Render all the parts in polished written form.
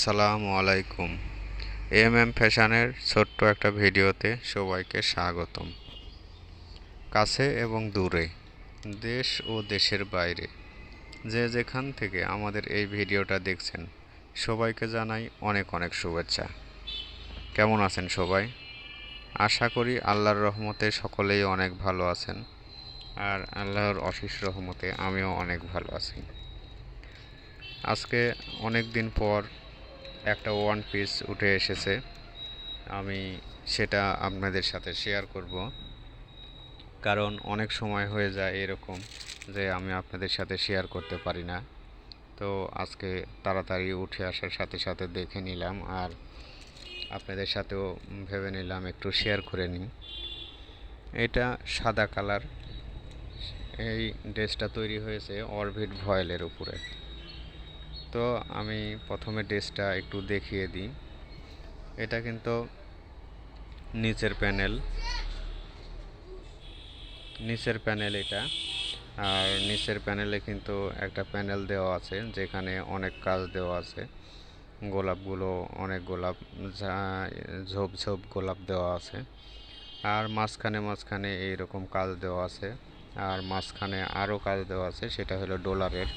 আসসালামু আলাইকুম। ফ্যাশনের ছোট্ট একটা ভিডিওতে সবাইকে স্বাগতম। কাছে এবং দূরে, দেশ ও দেশের বাইরে, যে যেখান থেকে আমাদের এই ভিডিওটা দেখছেন, সবাইকে জানাই অনেক অনেক শুভেচ্ছা। কেমন আছেন সবাই? আশা করি আল্লাহর রহমতে সকলেই অনেক ভালো আছেন, আর আল্লাহর অশেষ রহমতে আমিও অনেক ভালো আছি। আজকে অনেক দিন পর একটা ওয়ান পিস উঠে এসেছে, আমি সেটা আপনাদের সাথে শেয়ার করব। কারণ অনেক সময় হয়ে যায় এরকম যে আমি আপনাদের সাথে শেয়ার করতে পারি না। তো আজকে তাড়াতাড়ি উঠে আসার সাথে সাথে দেখে নিলাম, আর আপনাদের সাথেও ভেবে নিলাম একটু শেয়ার করে নিই। এটা সাদা কালার। এই ড্রেসটা তৈরি হয়েছে অরবিট ভয়েলের উপরে। তো আমি প্রথমে ড্রেসটা একটু দেখিয়ে দিই। এটা কিন্তু নিচের প্যানেল এটা। আর নিচের প্যানেলে কিন্তু একটা প্যানেল দেওয়া আছে, যেখানে অনেক কাজ দেওয়া আছে। গোলাপগুলো অনেক গোলাপ, ঝোপ ঝোপ গোলাপ দেওয়া আছে। আর মাঝখানে এইরকম কাজ দেওয়া আছে। আর মাঝখানে আরও কাজ দেওয়া আছে, সেটা হলো ডলারের।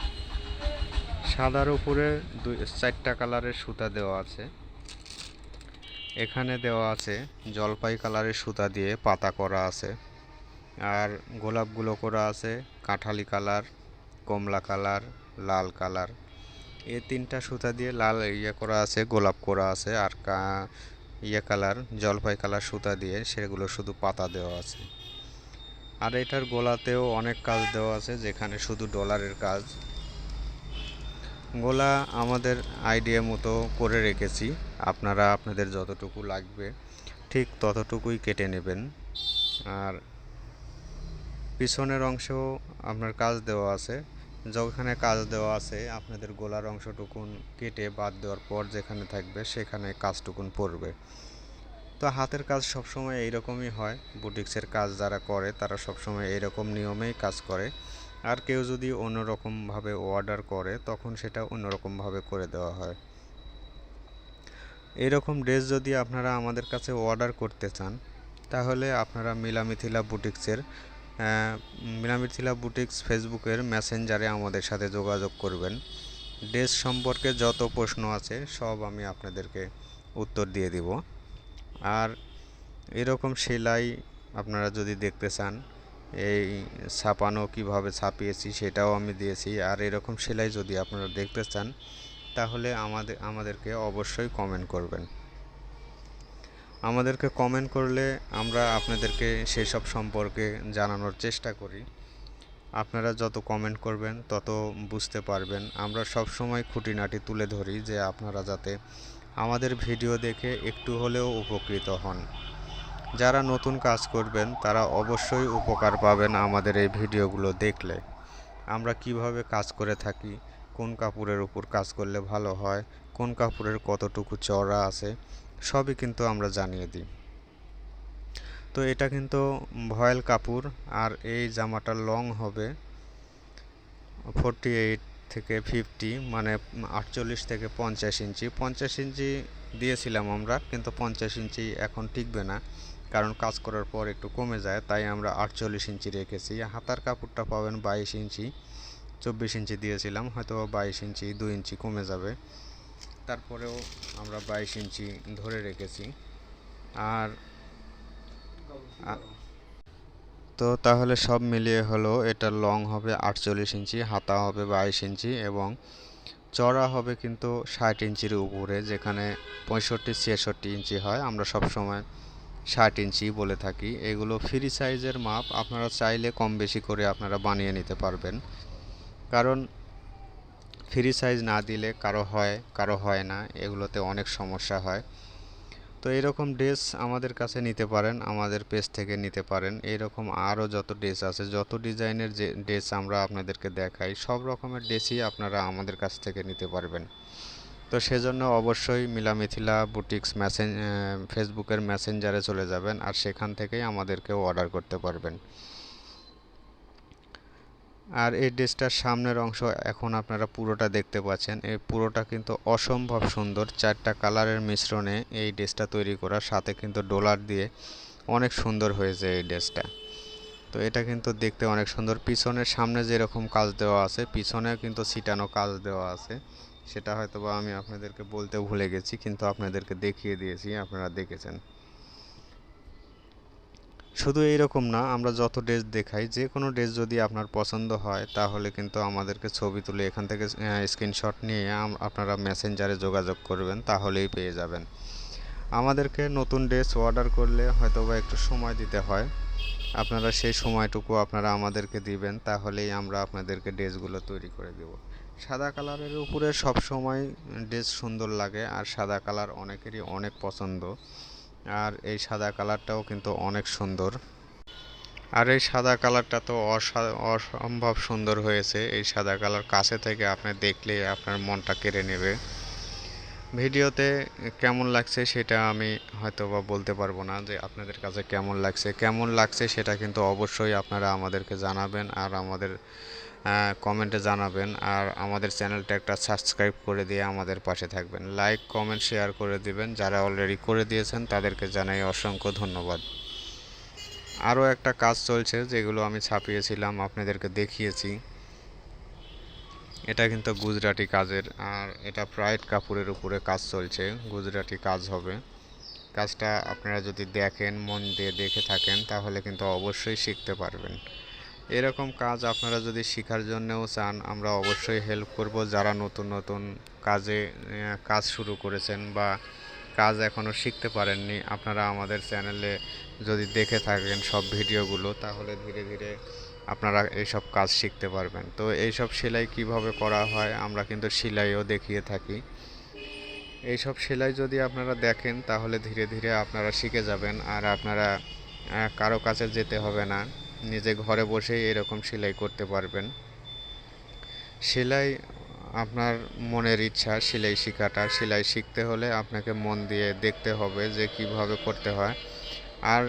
সাদার উপরে 4টা কালারের সুতা দেওয়া আছে। এখানে দেওয়া আছে জলপাই কালারের সুতা দিয়ে পাতা করা আছে। আর গোলাপগুলো করা আছে কাঁঠালি কালার, কমলা কালার, লাল কালার। এই 3টা সুতা দিয়ে লাল করা আছে, গোলাপ করা আছে। আর কালার জলপাই কালার সুতা দিয়ে সেগুলো শুধু পাতা দেওয়া আছে। আর এটার গলাতেও অনেক কাজ দেওয়া আছে, যেখানে শুধু ডলারের কাজ। গলা আমাদের আইডিয়া মতো করে রেখেছি, আপনারা আপনাদের যতটুকু লাগবে ঠিক ততটুকুই কেটে নেবেন। আর পিছনের অংশেও আপনার কাজ দেওয়া আছে। যেখানে কাজ দেওয়া আছে আপনাদের গলার অংশটুকুন কেটে বাদ দেওয়ার পর যেখানে থাকবে সেখানে কাজটুকুন পড়বে। তো হাতের কাজ সবসময় এইরকমই হয়। বুটিক্সের কাজ যারা করে তারা সবসময় এইরকম নিয়মেই কাজ করে। আর কেউ যদি অন্যরকমভাবে অর্ডার করে তখন সেটা অন্যরকমভাবে করে দেওয়া হয়। এইরকম ড্রেস যদি আপনারা আমাদের কাছে অর্ডার করতে চান, তাহলে আপনারা মিলামিথিলা বুটিক্স ফেসবুকের মেসেঞ্জারে আমাদের সাথে যোগাযোগ করবেন। ড্রেস সম্পর্কে যত প্রশ্ন আছে সব আমি আপনাদেরকে উত্তর দিয়ে দিব। আর এরকম সেলাই আপনারা যদি দেখতে চান, এই ছাপানো কিভাবে ছাপিয়েছি সেটাও আমি দিয়েছি। আর এরকম সেলাই যদি আপনারা দেখতে চান, তাহলে আমাদেরকে অবশ্যই কমেন্ট করবেন। আমাদেরকে কমেন্ট করলে আমরা আপনাদেরকে সেসব সম্পর্কে জানানোর চেষ্টা করি। আপনারা যত কমেন্ট করবেন তত বুঝতে পারবেন। আমরা সব সময় খুঁটিনাটি তুলে ধরি যে আপনারা যাতে আমাদের ভিডিও দেখে একটু হলেও উপকৃত হন। যারা নতুন কাজ করবেন তারা অবশ্যই উপকার পাবেন আমাদের এই ভিডিওগুলো দেখলে। আমরা কিভাবে কাজ করে থাকি, কোন কাপড়ের উপর কাজ করলে ভালো হয়, কোন কাপড়ের কতটুকু চওড়া আছে, সবই কিন্তু আমরা জানিয়ে দিই। তো এটা কিন্তু ভয়েল কাপড়। আর এই জামাটার লং হবে 48 থেকে 50, মানে 48 থেকে 50 ইঞ্চি। 50 ইঞ্চি দিয়েছিলাম আমরা, কিন্তু 50 ইঞ্চি এখন টিকবে না, কারণ কাজ করার পর একটু কমে যায়, তাই আমরা 48 ইঞ্চি রেখেছি। হাতার কাপড়টা পাবেন 22 ইঞ্চি। 24 ইঞ্চি দিয়েছিলাম, হয়তো 22 ইঞ্চি 2 ইঞ্চি কমে যাবে, তারপরেও আমরা 22 ইঞ্চি ধরে রেখেছি। আর তো তাহলে সব মিলিয়ে হলো এটার লং হবে 48 ইঞ্চি, হাতা হবে 22 ইঞ্চি এবং চড়া হবে কিন্তু 60 ইঞ্চির উপরে, যেখানে 65-66 ইঞ্চি হয়। আমরা সব সময় 60 ইঞ্চি বলে থাকি। এগুলো ফ্রি সাইজের মাপ, আপনারা চাইলে কম বেশি করে আপনারা বানিয়ে নিতে পারবেন। কারণ ফ্রি সাইজ না দিলে কারো হয় না, এগুলোতে অনেক সমস্যা হয়। তো এরকম ড্রেস আমাদের কাছে নিতে পারেন, আমাদের পেজ থেকে নিতে পারেন। এরকম আরও যত ড্রেস আছে, যত ডিজাইনের যে ড্রেস আমরা আপনাদেরকে দেখাই, সব রকমের ড্রেসই আপনারা আমাদের কাছ থেকে নিতে পারবেন। তো সেজন্য অবশ্যই মিথিলা বুটিক্স ফেসবুকের মেসেঞ্জারে চলে যাবেন, আর সেখান থেকেই আমাদেরকেও অর্ডার করতে পারবেন। আর এই ড্রেসটার সামনের অংশ এখন আপনারা পুরোটা দেখতে পাচ্ছেন, এই পুরোটা কিন্তু অসম্ভব সুন্দর। 4টা কালারের মিশ্রণে এই ড্রেসটা তৈরি করা, সাথে কিন্তু ডলার দিয়ে অনেক সুন্দর হয়েছে এই ড্রেসটা। তো এটা কিন্তু দেখতে অনেক সুন্দর। পিছনের সামনে যেরকম কাজ দেওয়া আছে, পিছনেও কিন্তু ছিটানো কাজ দেওয়া আছে। সেটা হয়তোবা আমি আপনাদেরকে বলতে ভুলে গেছি, কিন্তু আপনাদেরকে দেখিয়ে দিয়েছি, আপনারা দেখেছেন। শুধু এইরকম না, আমরা যত ড্রেস দেখাই, যে কোনো ড্রেস যদি আপনার পছন্দ হয় তাহলে কিন্তু আমাদেরকে ছবি তুলে এখান থেকে স্ক্রিনশট নিয়ে আপনারা মেসেঞ্জারে যোগাযোগ করবেন, তাহলেই পেয়ে যাবেন। আমাদেরকে নতুন ড্রেস অর্ডার করলে হয়তোবা একটু সময় দিতে হয়, আপনারা সেই সময়টুকু আপনারা আমাদেরকে দিবেন, তাহলেই আমরা আপনাদেরকে ড্রেসগুলো তৈরি করে দেব। সাদা কালারের উপরে সব সময় ড্রেস সুন্দর লাগে, আর সাদা কালার অনেকেরই অনেক পছন্দ। আর এই সাদা কালারটাও কিন্তু অনেক সুন্দর। আর এই সাদা কালারটা তো অসম্ভব সুন্দর হয়েছে। এই সাদা কালার কাছে থেকে আপনি দেখলে আপনার মনটা কেড়ে নেবে। ভিডিওতে কেমন লাগছে সেটা আমি হয়তো বা বলতে পারবো না যে আপনাদের কাছে কেমন লাগছে সেটা কিন্তু অবশ্যই আপনারা আমাদেরকে জানাবেন, আর আমাদের কমেন্টে জানাবেন। আর আমাদের চ্যানেলটা একটা সাবস্ক্রাইব করে দিয়ে আমাদের পাশে থাকবেন, লাইক কমেন্ট শেয়ার করে দিবেন। যারা অলরেডি করে দিয়েছেন তাদেরকে জানাই অসংখ্য ধন্যবাদ। আরও একটা কাজ চলছে, যেগুলো আমি ছাপিয়েছিলাম আপনাদেরকে দেখিয়েছি। এটা কিন্তু গুজরাটি কাজের, আর এটা প্রাইড কাপড়ের উপরে কাজ চলছে, গুজরাটি কাজ হবে। কাজটা আপনারা যদি দেখেন, মন দিয়ে দেখে থাকেন, তাহলে কিন্তু অবশ্যই শিখতে পারবেন। এরকম কাজ আপনারা যদি শেখার জন্যও চান, আমরা অবশ্যই হেল্প করব। যারা নতুন নতুন কাজ শুরু করেছেন বা কাজ এখনও শিখতে পারেননি, আপনারা আমাদের চ্যানেলে যদি দেখে থাকেন সব ভিডিওগুলো, তাহলে ধীরে ধীরে আপনারা এইসব কাজ শিখতে পারবেন। তো এইসব সেলাই কিভাবে করা হয়, আমরা কিন্তু সেলাইও দেখিয়ে থাকি। এইসব সেলাই যদি আপনারা দেখেন, তাহলে ধীরে ধীরে আপনারা শিখে যাবেন, আর আপনারা কারো কাছে যেতে হবে না, নিজে ঘরে বসেই এরকম সেলাই করতে পারবেন। সেলাই আপনার মনের ইচ্ছা, সেলাই শেখাটা। সেলাই শিখতে হলে আপনাকে মন দিয়ে দেখতে হবে যে কিভাবে করতে হয়। আর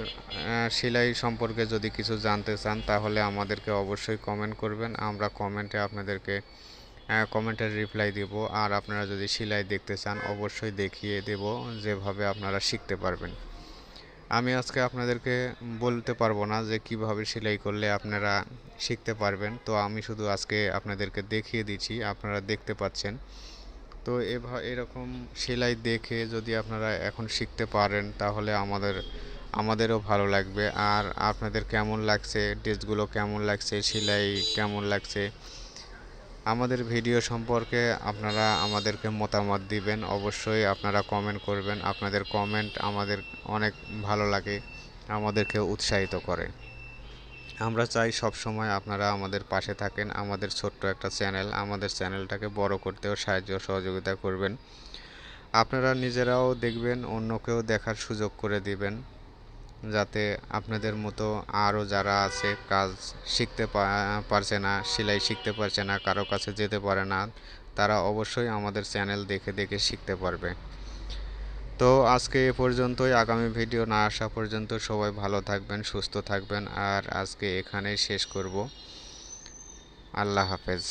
সেলাই সম্পর্কে যদি কিছু জানতে চান, তাহলে আমাদেরকে অবশ্যই কমেন্ট করবেন, আমরা কমেন্টে আপনাদেরকে কমেন্টের রিপ্লাই দেব। আর আপনারা যদি সেলাই দেখতে চান, অবশ্যই দেখিয়ে দেব যেভাবে আপনারা শিখতে পারবেন। আমি আজকে আপনাদেরকে বলতে পারবো না যে কিভাবে সেলাই করলে আপনারা শিখতে পারবেন, তো আমি শুধু আজকে আপনাদেরকে দেখিয়ে দিচ্ছি, আপনারা দেখতে পাচ্ছেন। তো এরকম সেলাই দেখে যদি আপনারা এখন শিখতে পারেন, তাহলে আমাদেরও ভালো লাগবে। আর আপনাদের কেমন লাগছে, ড্রেসগুলো কেমন লাগছে, সেলাই কেমন লাগছে, আমাদের ভিডিও সম্পর্কে আপনারা আমাদেরকে মতামত দিবেন। অবশ্যই আপনারা কমেন্ট করবেন, আপনাদের কমেন্ট আমাদের অনেক ভালো লাগে, আমাদেরকে উৎসাহিত করে। আমরা চাই সব সময় আপনারা আমাদের পাশে থাকেন। আমাদের ছোট্ট একটা চ্যানেল, আমাদের চ্যানেলটাকে বড় করতেও সাহায্য সহযোগিতা করবেন। আপনারা নিজেরাও দেখবেন, অন্যকেও দেখার সুযোগ করে দিবেন, যাতে আপনাদের মতো আরও যারা আছে কাজ শিখতে পারছে না, সেলাই শিখতে পারছে না, কারো কাছে যেতে পারে না, তারা অবশ্যই আমাদের চ্যানেল দেখে দেখে শিখতে পারবে। তো আজকে এ পর্যন্তই। আগামী ভিডিও না আসা পর্যন্ত সবাই ভালো থাকবেন, সুস্থ থাকবেন। আর আজকে এখানেই শেষ করব। আল্লাহ হাফেজ।